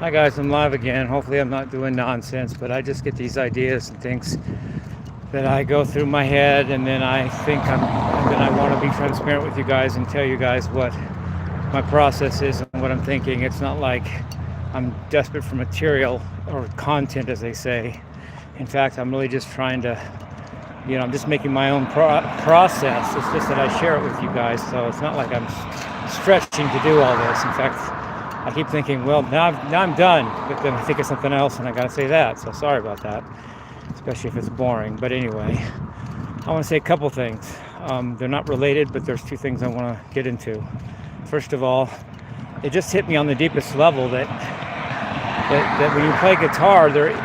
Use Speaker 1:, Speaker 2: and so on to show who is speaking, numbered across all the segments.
Speaker 1: Hi guys, I'm live again. Hopefully I'm not doing nonsense, but I just get these ideas and things that I go through my head, and then I want to be transparent with you guys and tell you guys what my process is and what I'm thinking. It's not like I'm desperate for material or content, as they say. In fact, I'm really just trying to, I'm just making my own process. It's just that I share it with you guys, so it's not like I'm stretching to do all this. In fact, I keep thinking, well, now I'm done, but then I think of something else and I gotta say that, so sorry about that, especially if it's boring. But anyway, I want to say a couple things. They're not related, but there's two things I want to get into. First of all, it just hit me on the deepest level that when you play guitar, these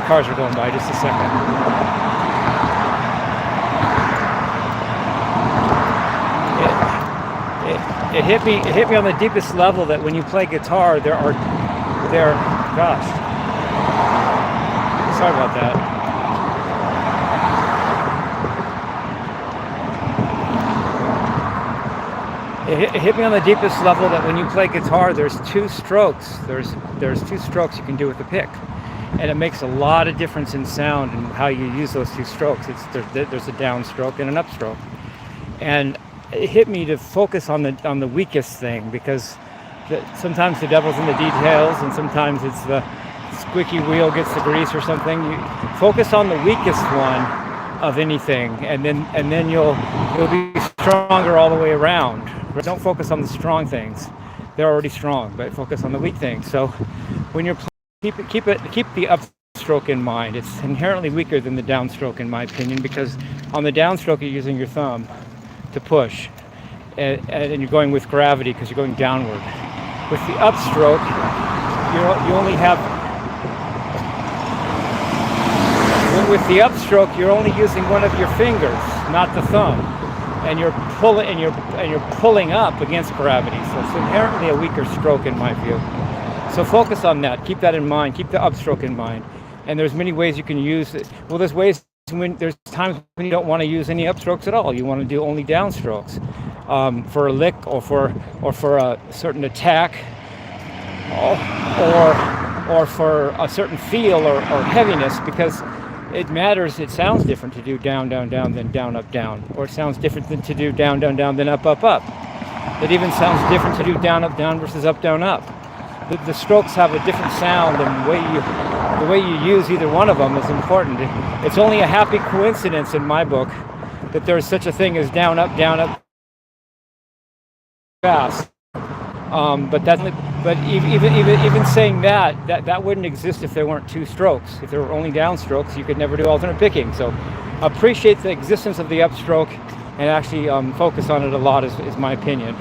Speaker 1: cars are going by, just a second. It hit me on the deepest level that when you play guitar, gosh, sorry about that. It hit me on the deepest level that when you play guitar, there's two strokes. There's two strokes you can do with the pick, and it makes a lot of difference in sound and how you use those two strokes. There's a downstroke and an upstroke, and it hit me to focus on the weakest thing, because sometimes the devil's in the details, and sometimes it's the squeaky wheel gets the grease or something. You focus on the weakest one of anything, and then you'll be stronger all the way around. Don't focus on the strong things; they're already strong. But focus on the weak things. So when you're playing, keep the upstroke in mind. It's inherently weaker than the downstroke, in my opinion, because on the downstroke you're using your thumb to push, and you're going with gravity because you're going downward. With the upstroke, you only have. With the upstroke, you're only using one of your fingers, not the thumb, and you're pulling up against gravity. So it's inherently a weaker stroke, in my view. So focus on that. Keep that in mind. Keep the upstroke in mind. And there's many ways you can use it. Well, there's times when you don't want to use any upstrokes at all. You want to do only downstrokes for a lick or for a certain attack, or for a certain feel or heaviness, because it matters. It sounds different to do down, down, down than down, up, down, or it sounds different than to do down, down, down than up, up, up. It even sounds different to do down, up, down versus up, down, up. The strokes have a different sound, and the way you use either one of them is important. It's only a happy coincidence in my book that there's such a thing as down, up, fast. But even saying that wouldn't exist if there weren't two strokes. If there were only downstrokes, you could never do alternate picking. So appreciate the existence of the upstroke and actually focus on it a lot, is my opinion.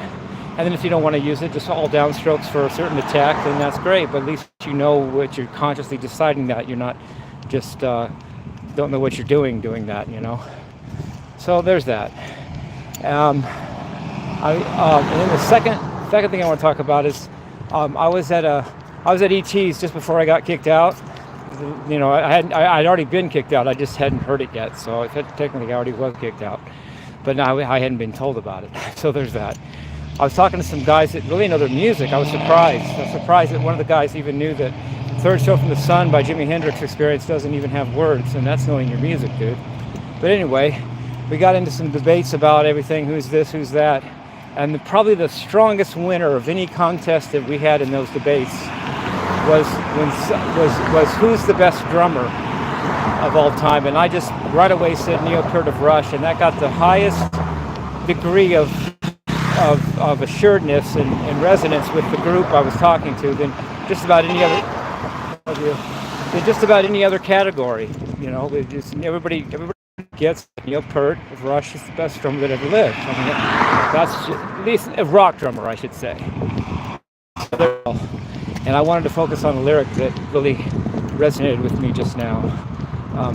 Speaker 1: And then if you don't want to use it, just all downstrokes for a certain attack, then that's great. But at least you know what you're consciously deciding, that you're not just don't know what you're doing that, So there's that. And then the second thing I want to talk about is I was at ET's just before I got kicked out. I'd already been kicked out. I just hadn't heard it yet. So technically I already was kicked out, but now I hadn't been told about it. So there's that. I was talking to some guys that really know their music. I was surprised that one of the guys even knew that Third Show from the Sun by Jimi Hendrix Experience doesn't even have words, and that's knowing your music, dude. But anyway, we got into some debates about everything, who's this, who's that, and probably the strongest winner of any contest that we had in those debates was who's the best drummer of all time, and I just right away said Neil Peart of Rush, and that got the highest degree of assuredness and resonance with the group I was talking to than just about any other category. Everybody gets Neil Peart of Rush is the best drummer that ever lived. I mean, that's at least a rock drummer, I should say. And I wanted to focus on a lyric that really resonated with me just now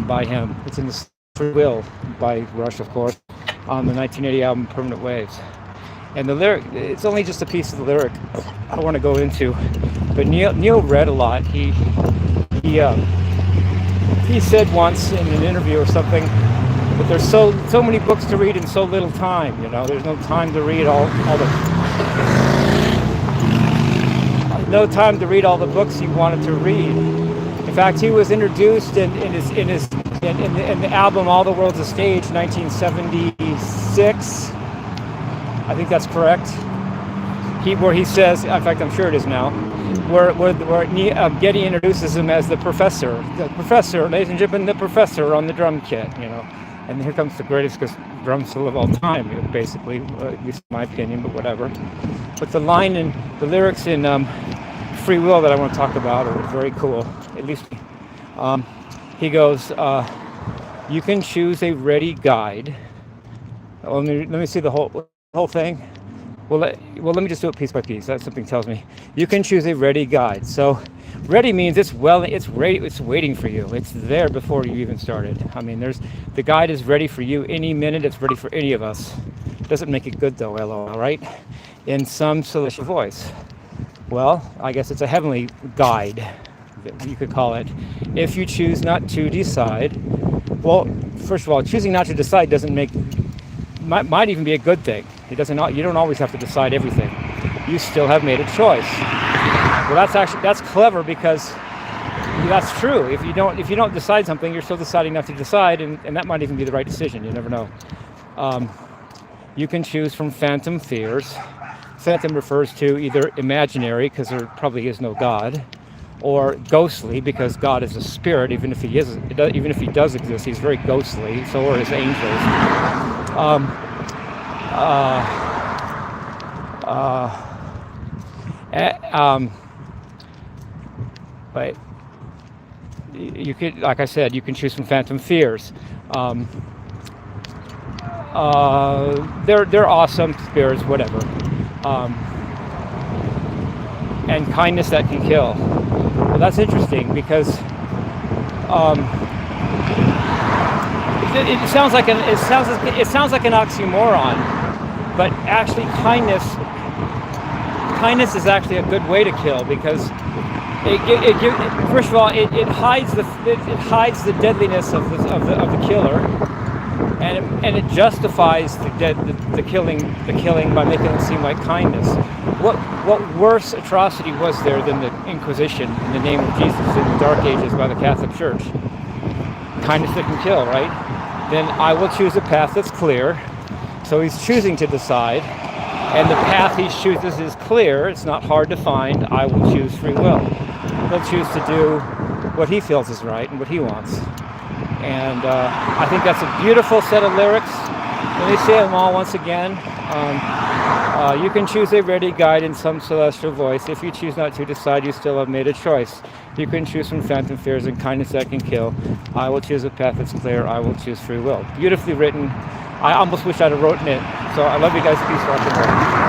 Speaker 1: by him. It's in the Free Will by Rush, of course, on the 1980 album Permanent Waves. And the lyric, it's only just a piece of the lyric I want to go into, but Neil read a lot. He said once in an interview or something that there's so many books to read in so little time. There's no time to read all the no time to read all the books he wanted to read. In fact, he was introduced in the album All the World's a Stage, 1976. I think that's correct. Where he says, in fact, I'm sure it is now, where Getty introduces him as the professor, ladies and gentlemen, the professor on the drum kit, And here comes the greatest drum solo of all time, basically, at least in my opinion, but whatever. But the line in the lyrics in Free Will that I want to talk about are very cool. At least he goes, "You can choose a ready guide." Let me see the whole thing. Well, let me just do it piece by piece. That something tells me. You can choose a ready guide. So, ready means it's waiting for you. It's there before you even started. I mean, the guide is ready for you any minute. It's ready for any of us. Doesn't make it good though, LOL, right? In some celestial voice. Well, I guess it's a heavenly guide, you could call it. If you choose not to decide, well, first of all, choosing not to decide might even be a good thing. You don't always have to decide everything. You still have made a choice. Well, that's clever, because that's true. If you don't decide something, you're still deciding not to decide, and that might even be the right decision. You never know. You can choose from phantom fears. Phantom refers to either imaginary, because there probably is no God, or ghostly, because God is a spirit. Even if he does exist, he's very ghostly. So are his angels. But you could, like I said, you can choose from phantom fears. They're awesome spirits, whatever. And kindness that can kill. Well, that's interesting, because it sounds like an oxymoron, but actually kindness is actually a good way to kill, because first of all, it hides the deadliness of the killer, and it justifies the killing by making it seem like kindness. What worse atrocity was there than the Inquisition in the name of Jesus in the Dark Ages by the Catholic Church? Kindness that can kill, right? Then I will choose a path that's clear. So he's choosing to decide, and the path he chooses is clear. It's not hard to find. I will choose free will. He'll choose to do what he feels is right and what he wants. And I think that's a beautiful set of lyrics. Let me say them all once again. You can choose a ready guide in some celestial voice. If you choose not to decide, you still have made a choice. You can choose from phantom fears and kindness that can kill. I will choose a path that's clear. I will choose free will. Beautifully written. I almost wish I'd have written it. So I love you guys. Peace, rock and roll.